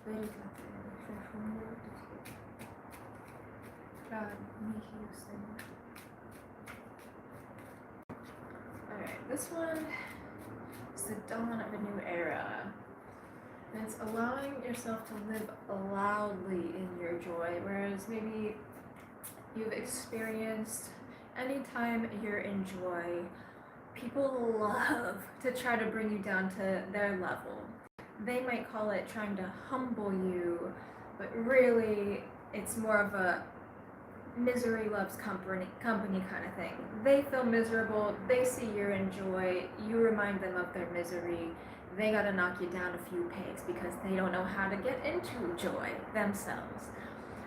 Alright, this one is the dawn of a new era. And it's allowing yourself to live loudly in your joy, whereas maybe you've experienced anytime you're in joy, people love to try to bring you down to their level. They might call it trying to humble you, but really it's more of a misery loves company kind of thing. They feel miserable, they see you're in joy, you remind them of their misery. They gotta knock you down a few pegs because they don't know how to get into joy themselves.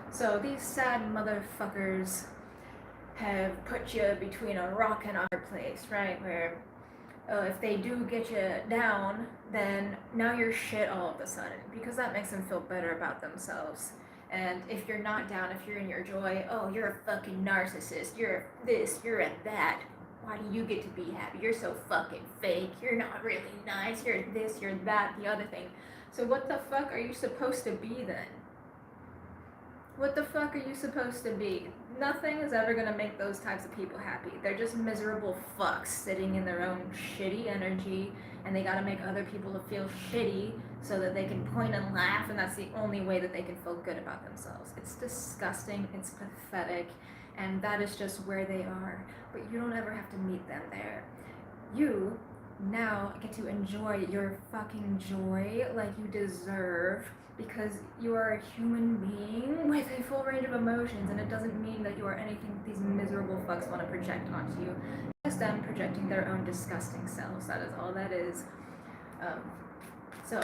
So these sad motherfuckers have put you between a rock and a hard place, right? Where if they do get you down, then now you're shit all of a sudden, because that makes them feel better about themselves. And if you're not down, if you're in your joy, oh, you're a fucking narcissist, you're this, you're a that. Why do you get to be happy? You're so fucking fake, you're not really nice, you're this, you're that, the other thing. So what the fuck are you supposed to be then? What the fuck are you supposed to be? Nothing is ever gonna make those types of people happy. They're just miserable fucks sitting in their own shitty energy, and they gotta make other people feel shitty so that they can point and laugh, and that's the only way that they can feel good about themselves. It's disgusting, it's pathetic, and that is just where they are. But you don't ever have to meet them there. You now get to enjoy your fucking joy like you deserve, because you are a human being with a full range of emotions, and it doesn't mean that you are anything these miserable fucks want to project onto you. It's them projecting their own disgusting selves. That is all that is. So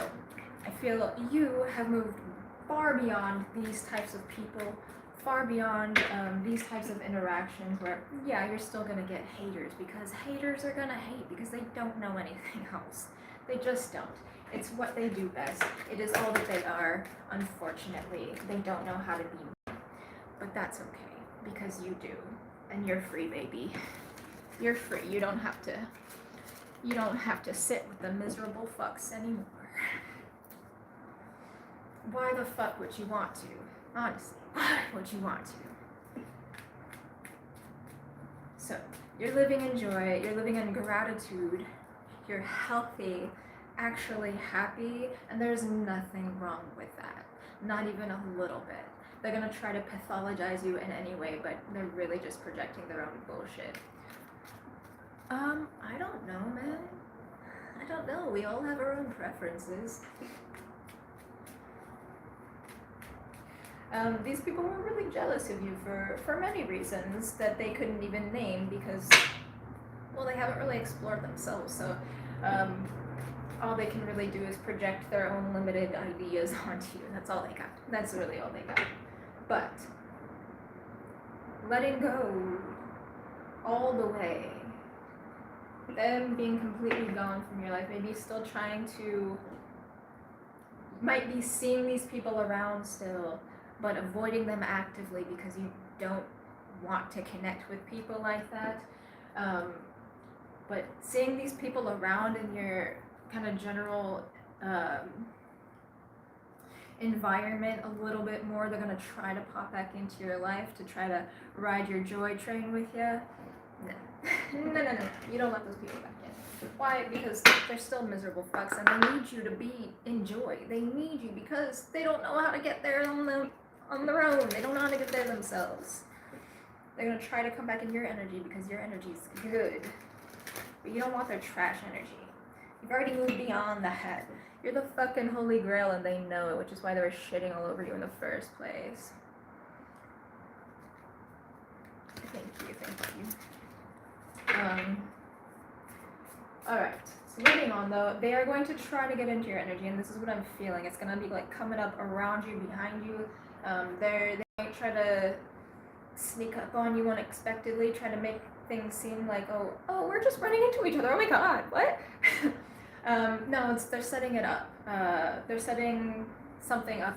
I feel you have moved far beyond these types of people, far beyond these types of interactions where, yeah, you're still gonna get haters, because haters are gonna hate because they don't know anything else. They just don't. It's what they do best. It is all that they are. Unfortunately, they don't know how to be me. But that's okay, because you do. And you're free, baby. You're free. You don't have to sit with the miserable fucks anymore. Why the fuck would you want to? Honestly, why would you want to? So, you're living in joy, you're living in gratitude, you're healthy, actually happy, and there's nothing wrong with that. Not even a little bit. They're gonna try to pathologize you in any way, but they're really just projecting their own bullshit. I don't know, man. I don't know. We all have our own preferences. These people were really jealous of you for many reasons that they couldn't even name, because, well, they haven't really explored themselves, so all they can really do is project their own limited ideas onto you. That's all they got. That's really all they got. But letting go all the way, them being completely gone from your life, maybe still trying to, might be seeing these people around still, but avoiding them actively because you don't want to connect with people like that. But seeing these people around in your kind of general environment a little bit more, they're going to try to pop back into your life to try to ride your joy train with you. No. You don't let those people back in. Why? Because they're still miserable fucks, and they need you to be in joy. They need you because they don't know how to get there on their own. They don't know how to get there themselves. They're going to try to come back in your energy because your energy's good. But you don't want their trash energy. You've already moved beyond the head. You're the fucking holy grail, and they know it, which is why they were shitting all over you in the first place. Thank you. Alright, so moving on though, they are going to try to get into your energy, and this is what I'm feeling. It's going to be like coming up around you, behind you. They might try to sneak up on you unexpectedly, try to make things seem like, oh, we're just running into each other. Oh my god, what? No, they're setting it up. They're setting something up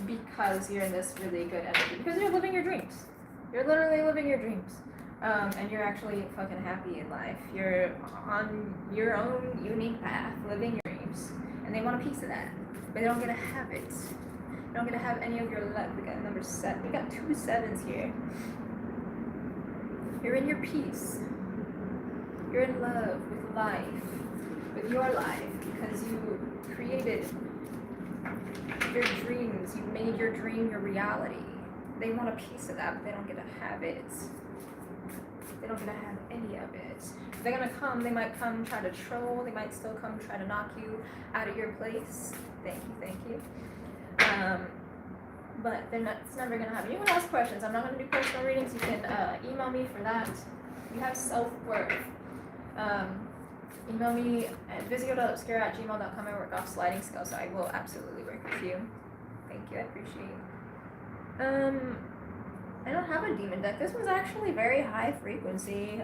because you're in this really good energy. Because you're living your dreams. You're literally living your dreams. and you're actually fucking happy in life. You're on your own unique path, living your dreams, and they want a piece of that, but they don't get to have it. They don't get to have any of your luck. We got number 7. We got 2 7s here. You're in your peace. You're in love with life, with your life, because you created your dreams. You made your dream your reality. They want a piece of that, but they don't get to have it. They don't get to have any of it. If they're gonna come, they might come try to troll. They might still come try to knock you out of your place. Thank you. But they're not. It's never gonna happen. You can ask questions. I'm not gonna do personal readings. You can email me for that. You have self-worth. Email me at visio.obscura@gmail.com. I work off sliding scale, so I will absolutely work with you. Thank you. I appreciate it. I don't have a demon deck. This was actually very high frequency.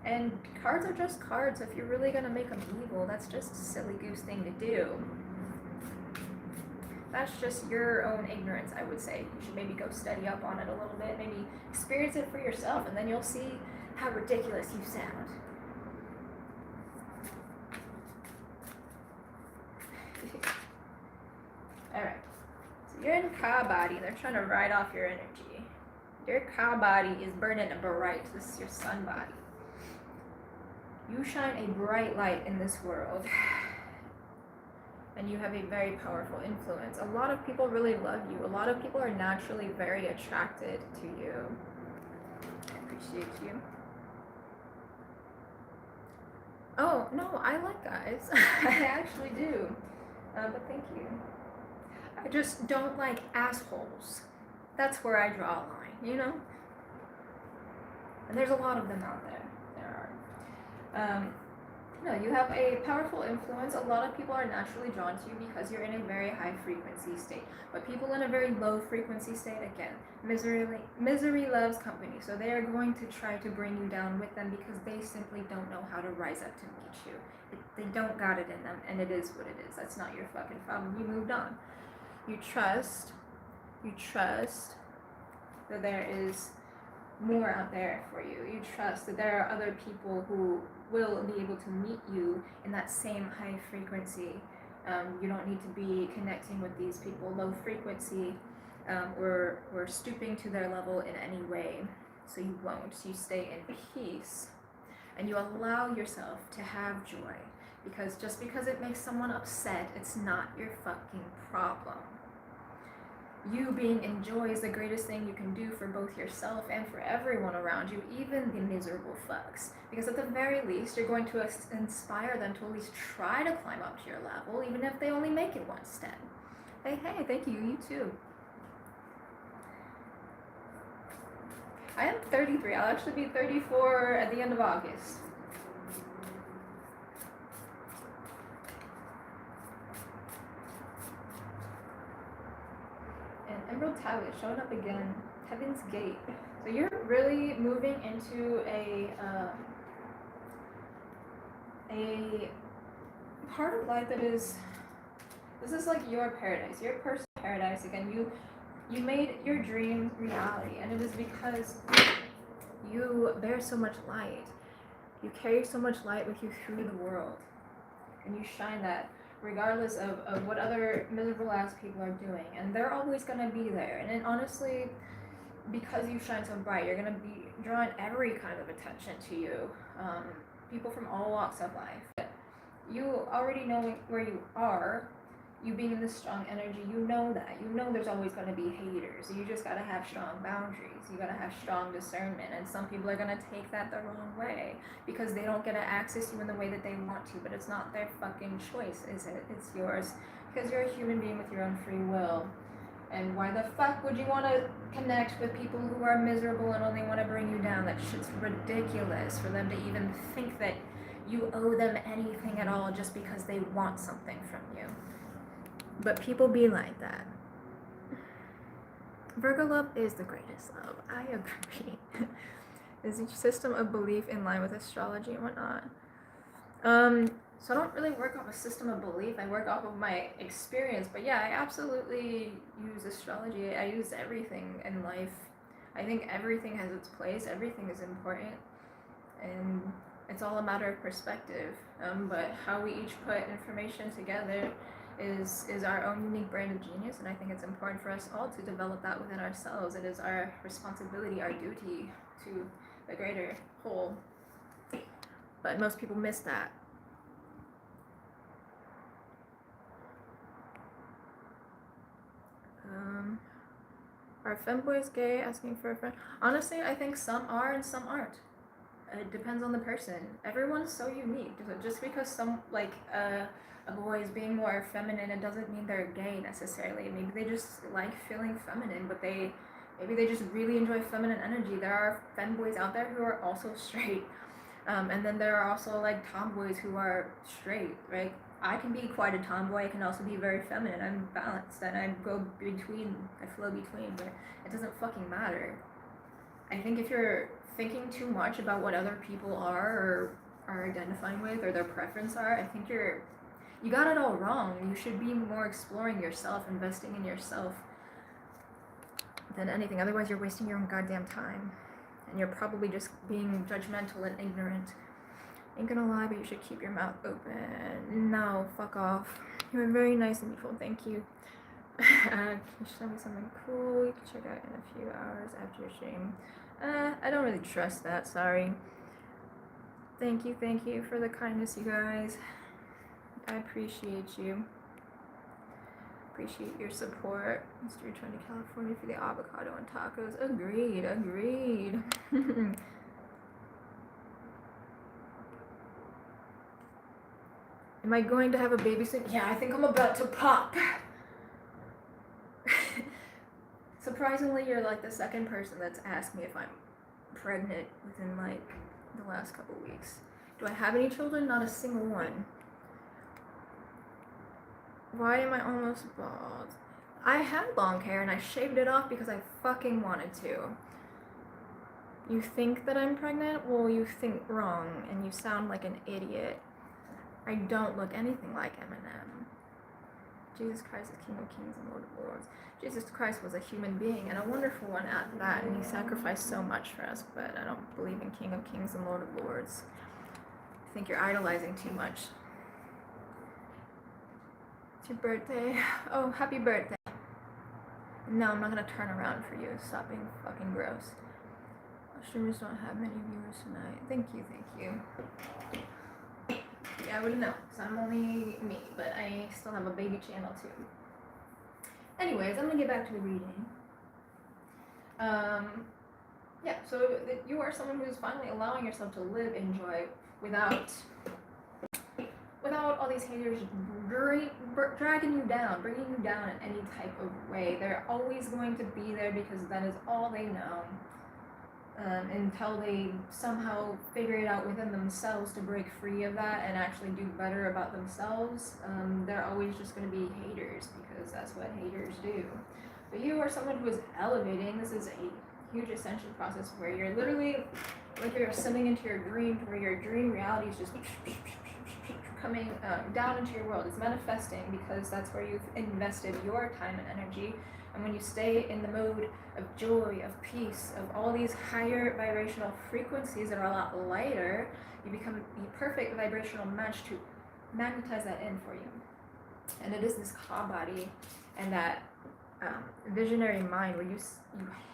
And cards are just cards. If you're really gonna make them evil, that's just a silly goose thing to do. That's just your own ignorance, I would say. You should maybe go study up on it a little bit. Maybe experience it for yourself, and then you'll see how ridiculous you sound. Alright. So you're in cow body, and they're trying to ride off your energy. Your cow body is burning bright. This is your sun body. You shine a bright light in this world. And you have a very powerful influence. A lot of people really love you. A lot of people are naturally very attracted to you. I appreciate you. Oh, no, I like guys. I actually do. But thank you. I just don't like assholes. That's where I draw a line, you know? And there's a lot of them out there. There are. No, you have a powerful influence. A lot of people are naturally drawn to you because you're in a very high frequency state. But people in a very low frequency state, again, misery loves company. So they are going to try to bring you down with them because they simply don't know how to rise up to meet you. They don't got it in them, and it is what it is. That's not your fucking problem. You moved on. You trust that there is more out there for you. You trust that there are other people who will be able to meet you in that same high frequency. You don't need to be connecting with these people low frequency or stooping to their level in any way. So you won't. You stay in peace and you allow yourself to have joy, because just because it makes someone upset, it's not your fucking problem. You being in joy is the greatest thing you can do for both yourself and for everyone around you, even the miserable fucks. Because at the very least, you're going to inspire them to at least try to climb up to your level, even if they only make it one step. Hey, thank you, you too. I am 33. I'll actually be 34 at the end of August. Emerald Tablet showing up again. Heaven's Gate. So you're really moving into a part of life that is, this is like your paradise, your personal paradise. Again, you made your dream reality, and it is because you bear so much light. You carry so much light with you through the world, and you shine that regardless of what other miserable ass people are doing, and they're always gonna be there. And then honestly, because you shine so bright, you're gonna be drawing every kind of attention to you. People from all walks of life. You already know where you are. You being in this strong energy, you know that. You know there's always gonna be haters. You just gotta have strong boundaries. You gotta have strong discernment. And some people are gonna take that the wrong way because they don't get to access you in the way that they want to. But it's not their fucking choice, is it? It's yours. Because you're a human being with your own free will. And why the fuck would you want to connect with people who are miserable and only want to bring you down? That shit's ridiculous for them to even think that you owe them anything at all just because they want something from you. But people be like that. Virgo love is the greatest love. I agree. Is each system of belief in line with astrology and whatnot? So I don't really work off a system of belief. I work off of my experience. But yeah, I absolutely use astrology. I use everything in life I think everything has its place, everything is important, and it's all a matter of perspective. But how we each put information together is our own unique brand of genius, and I think it's important for us all to develop that within ourselves. It is our responsibility, our duty to the greater whole. But most people miss that. Are femboys gay? Asking for a friend. Honestly, I think some are and some aren't. It depends on the person. Everyone's so unique. Just because some, like, a boy is being more feminine, it doesn't mean they're gay necessarily. Maybe they just like feeling feminine, but maybe they just really enjoy feminine energy. There are femboys out there who are also straight. And then there are also, like, tomboys who are straight, right? I can be quite a tomboy. I can also be very feminine. I'm balanced, and I flow between, but it doesn't fucking matter. I think if you're thinking too much about what other people are identifying with, or their preference are, I think you got it all wrong. You should be more exploring yourself, investing in yourself than anything. Otherwise, you're wasting your own goddamn time, and you're probably just being judgmental and ignorant. Ain't gonna lie, but you should keep your mouth open. No, fuck off. You were very nice and beautiful. Thank you. Can you show me something cool you can check out in a few hours after your stream? I don't really trust that. Sorry. Thank you for the kindness, you guys. I appreciate you. Appreciate your support. Mr. Return to California for the avocado and tacos. Agreed. Am I going to have a baby soon? Yeah, I think I'm about to pop. Surprisingly, you're like the second person that's asked me if I'm pregnant within, like, the last couple weeks. Do I have any children? Not a single one. Why am I almost bald? I had long hair and I shaved it off because I fucking wanted to. You think that I'm pregnant? Well, you think wrong, and you sound like an idiot. I don't look anything like Eminem. Jesus Christ is King of Kings and Lord of Lords. Jesus Christ was a human being, and a wonderful one at that, and he sacrificed so much for us, but I don't believe in King of Kings and Lord of Lords. I think you're idolizing too much. It's your birthday. Oh, happy birthday. No, I'm not gonna turn around for you. Stop being fucking gross. Streamers don't have many viewers tonight. Thank you. Yeah, I wouldn't know, because I'm only me, but I still have a baby channel too. Anyways, I'm gonna get back to the reading. Yeah, so you are someone who's finally allowing yourself to live in joy without all these haters dragging you down, bringing you down in any type of way. They're always going to be there because that is all they know. Until they somehow figure it out within themselves to break free of that and actually do better about themselves, they're always just going to be haters, because that's what haters do. But you are someone who is elevating. This is a huge ascension process where you're literally like you're ascending into your dream, where your dream reality is just coming down into your world. It's manifesting because that's where you've invested your time and energy. And when you stay in the mode of joy, of peace, of all these higher vibrational frequencies that are a lot lighter, you become the perfect vibrational match to magnetize that in for you. And it is this ka body and that visionary mind where you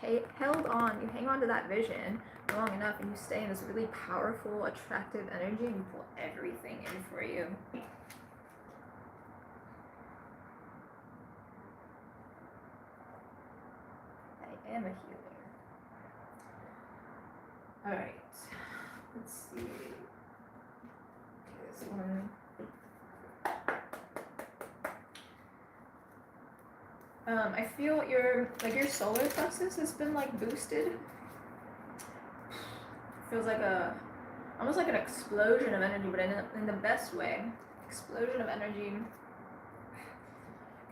hang on to that vision long enough, and you stay in this really powerful, attractive energy, and you pull everything in for you. I am a healer. Alright, let's see. Okay, this one. I feel your solar plexus has been like boosted. Feels like almost like an explosion of energy, but in the best way. Explosion of energy,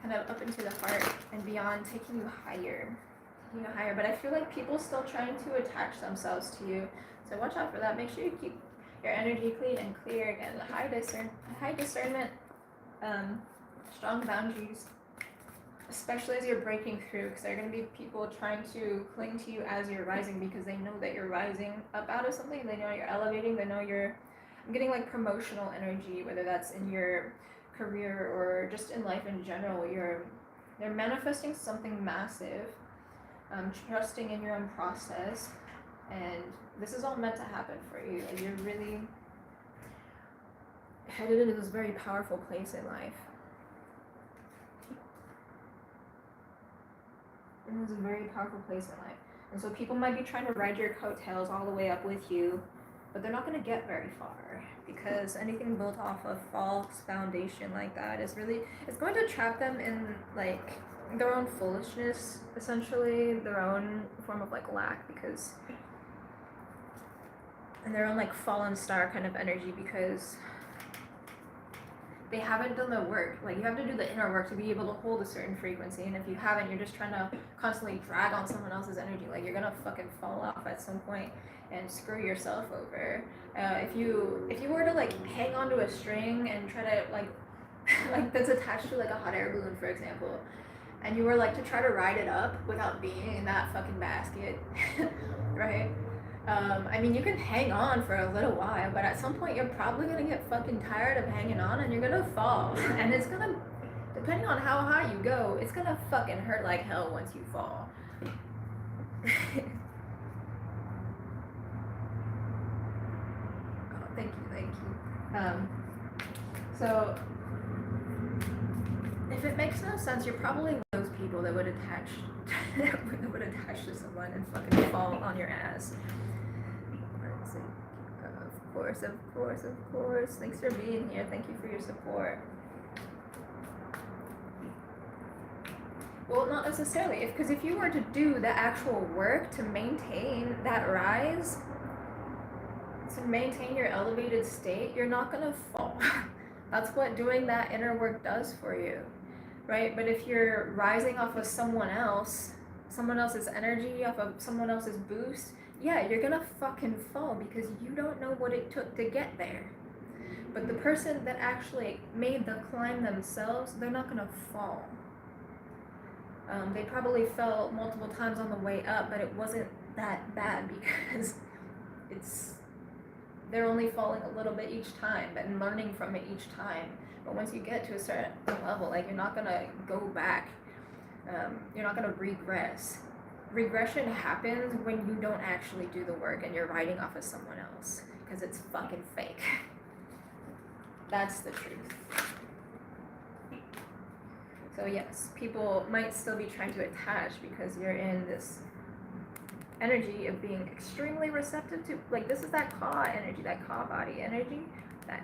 kind of up into the heart and beyond, taking you higher. But I feel like people still trying to attach themselves to you, so watch out for that. Make sure you keep your energy clean and clear. Again, high discernment, strong boundaries. especially as you're breaking through, because there are going to be people trying to cling to you as you're rising because they know that you're rising up out of something. They know you're elevating. They know you're. I'm getting like promotional energy, whether that's in your career or just in life in general. They're manifesting something massive, trusting in your own process, and this is all meant to happen for you. Like, you're really headed into this very powerful place in life. And it's a very powerful place in life. And so people might be trying to ride your coattails all the way up with you, but they're not going to get very far, because anything built off of false foundation like that is really, it's going to trap them in like their own foolishness, essentially, their own form of like lack, because, and their own like fallen star kind of energy, because they haven't done the work. Like, you have to do the inner work to be able to hold a certain frequency, and if you haven't, you're just trying to constantly drag on someone else's energy. Like, you're gonna fucking fall off at some point and screw yourself over. If you were to like hang onto a string and try to like like that's attached to like a hot air balloon, for example, and you were like to try to ride it up without being in that fucking basket, right? I mean, you can hang on for a little while, but at some point you're probably gonna get fucking tired of hanging on and you're gonna fall. And it's gonna, depending on how high you go, it's gonna fucking hurt like hell once you fall. Oh, thank you. So, if it makes no sense, you're probably one of those people that would attach that would attach to someone and fucking fall on your ass. Of course. Thanks for being here. Thank you for your support. Well, not necessarily. Because if you were to do the actual work to maintain that rise, to maintain your elevated state, you're not gonna fall. That's what doing that inner work does for you, right? But if you're rising off of someone else's energy, off of someone else's boost, yeah, you're gonna fucking fall because you don't know what it took to get there. But the person that actually made the climb themselves, they're not gonna fall. They probably fell multiple times on the way up, but it wasn't that bad because they're only falling a little bit each time, but learning from it each time. But once you get to a certain level, like, you're not gonna go back. You're not gonna regress. Regression happens when you don't actually do the work and you're riding off of someone else, because it's fucking fake. That's the truth. So yes, people might still be trying to attach because you're in this energy of being extremely receptive to, like, this is that Ka energy, that Ka body energy, that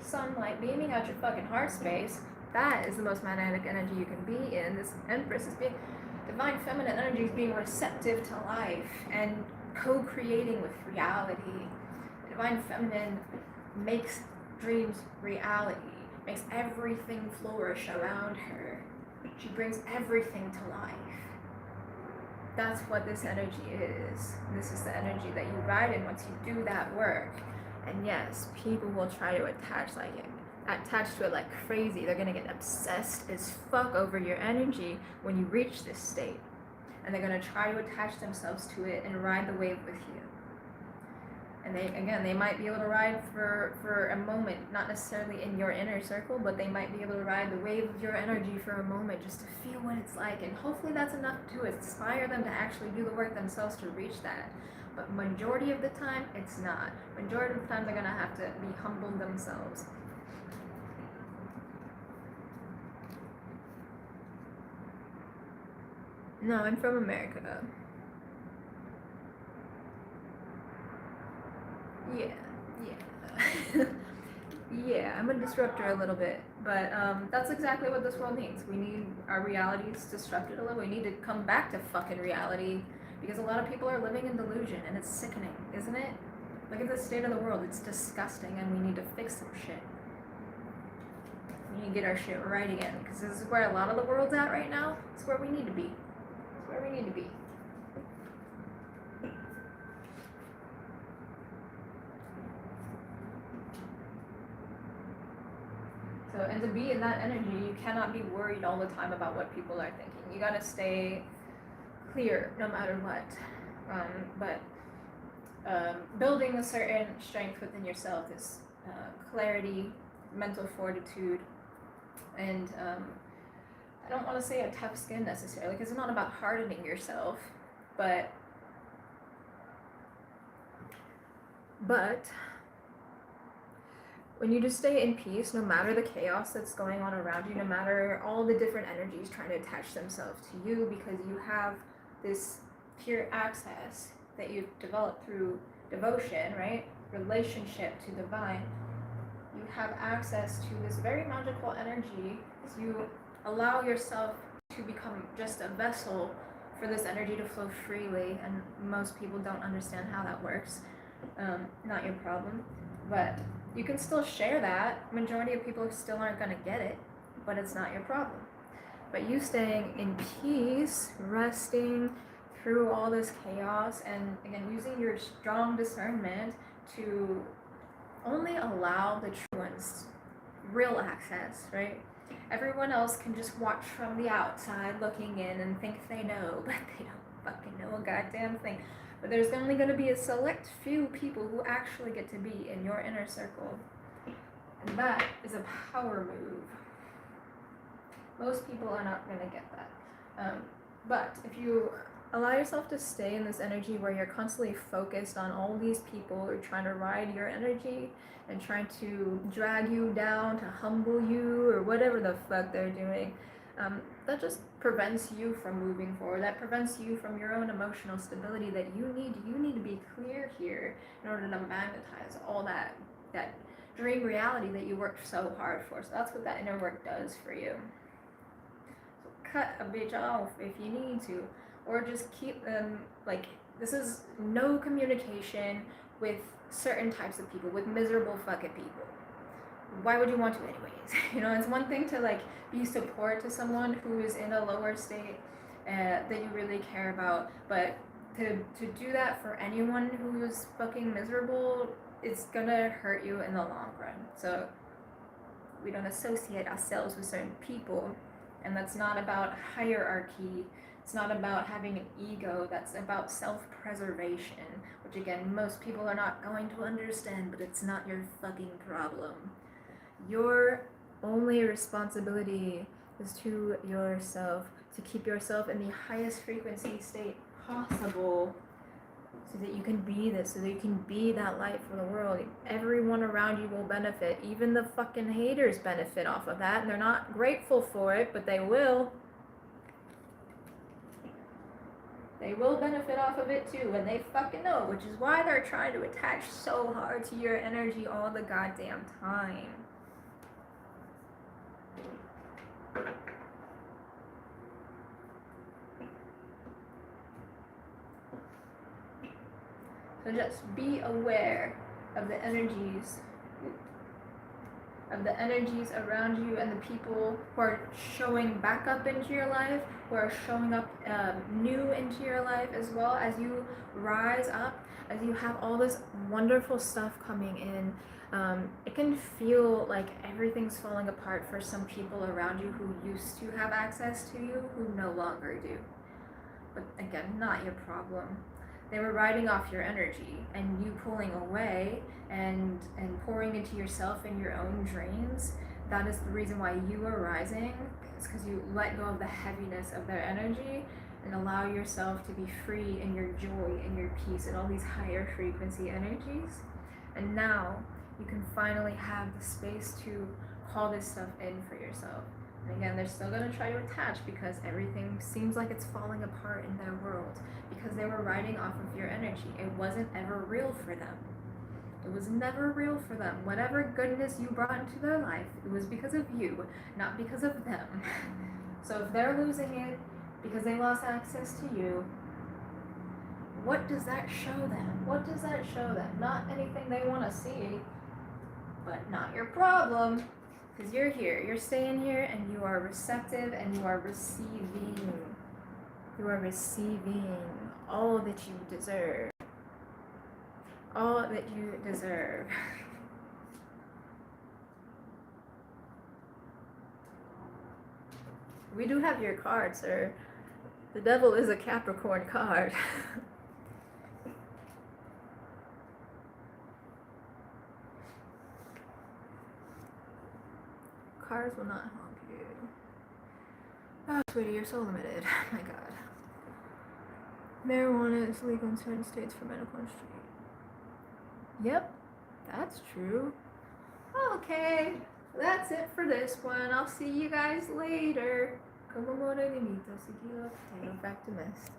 sunlight beaming out your fucking heart space. That is the most magnetic energy you can be in. This Empress is being, divine feminine energy is being receptive to life and co-creating with reality. The divine feminine makes dreams reality, makes everything flourish around her. She brings everything to life. That's what this energy is. This is the energy that you ride in once you do that work. And yes, people will try to attach to it like crazy. They're gonna get obsessed as fuck over your energy when you reach this state. And they're gonna try to attach themselves to it and ride the wave with you. And they might be able to ride for a moment, not necessarily in your inner circle, but they might be able to ride the wave of your energy for a moment just to feel what it's like. And hopefully that's enough to inspire them to actually do the work themselves to reach that. But majority of the time, it's not. Majority of the time, they're gonna have to be humbled themselves. No, I'm from America. Yeah. Yeah, I'm a disruptor a little bit, but that's exactly what this world needs. We need our realities disrupted a little. We need to come back to fucking reality, because a lot of people are living in delusion, and it's sickening, isn't it? Look at the state of the world. It's disgusting, and we need to fix some shit. We need to get our shit right again, because this is where a lot of the world's at right now. It's where we need to be. It's where we need to be. So So, and to be in that energy, you cannot be worried all the time about what people are thinking. You gotta stay clear no matter what. Building a certain strength within yourself is clarity, mental fortitude, and I don't want to say a tough skin necessarily, because it's not about hardening yourself, but when you just stay in peace, no matter the chaos that's going on around you, no matter all the different energies trying to attach themselves to you, because you have this pure access that you've developed through devotion, right? Relationship to divine. You have access to this very magical energy as you allow yourself to become just a vessel for this energy to flow freely, and most people don't understand how that works. Not your problem, but you can still share that. Majority of people still aren't going to get it, but it's not your problem. But you staying in peace, resting through all this chaos, and again, using your strong discernment to only allow the true ones real access, right? Everyone else can just watch from the outside looking in and think they know, but they don't fucking know a goddamn thing. But there's only going to be a select few people who actually get to be in your inner circle. And that is a power move. Most people are not going to get that. But if you allow yourself to stay in this energy where you're constantly focused on all these people who are trying to ride your energy and trying to drag you down, to humble you, or whatever the fuck they're doing, that just prevents you from moving forward. That prevents you from your own emotional stability that you need. You need to be clear here in order to magnetize all that dream reality that you worked so hard for. So that's what that inner work does for you. So cut a bitch off if you need to, or just keep them, like, this is no communication with certain types of people, with miserable fucking people. Why would you want to anyways? You know, it's one thing to like be support to someone who is in a lower state that you really care about, but to do that for anyone who is fucking miserable, it's gonna hurt you in the long run. So we don't associate ourselves with certain people, and that's not about hierarchy. It's not about having an ego. That's about self-preservation, which again, most people are not going to understand, but it's not your fucking problem. Your only responsibility is to yourself, to keep yourself in the highest frequency state possible, so that you can be this, so that you can be that light for the world. Everyone around you will benefit. Even the fucking haters benefit off of that, and they're not grateful for it, but they will. They will benefit off of it too, and they fucking know, which is why they're trying to attach so hard to your energy all the goddamn time. So just be aware of the energies around you and the people who are showing back up into your life, who are showing up new into your life, as well as you rise up, as you have all this wonderful stuff coming in. It can feel like everything's falling apart for some people around you who used to have access to you, who no longer do. But again, not your problem. They were riding off your energy, and you pulling away and pouring into yourself and your own dreams. That is the reason why you are rising. It's because you let go of the heaviness of their energy and allow yourself to be free in your joy and your peace and all these higher frequency energies. And now you can finally have the space to call this stuff in for yourself. And again, they're still going to try to attach because everything seems like it's falling apart in their world, because they were riding off of your energy. It wasn't ever real for them. It was never real for them. Whatever goodness you brought into their life, it was because of you, not because of them. So if they're losing it because they lost access to you, what does that show them? What does that show them? Not anything they want to see, but not your problem. Because you're here, you're staying here, and you are receptive, and you are receiving. You are receiving all that you deserve. All that you deserve. We do have your card, sir. The devil is a Capricorn card. Cars will not help you. Oh, sweetie, you're so limited. My God. Marijuana is legal in certain states for medical industry. Yep, that's true. Okay, that's it for this one. I'll see you guys later. Como amore limito, seguilo, potato, back to mist.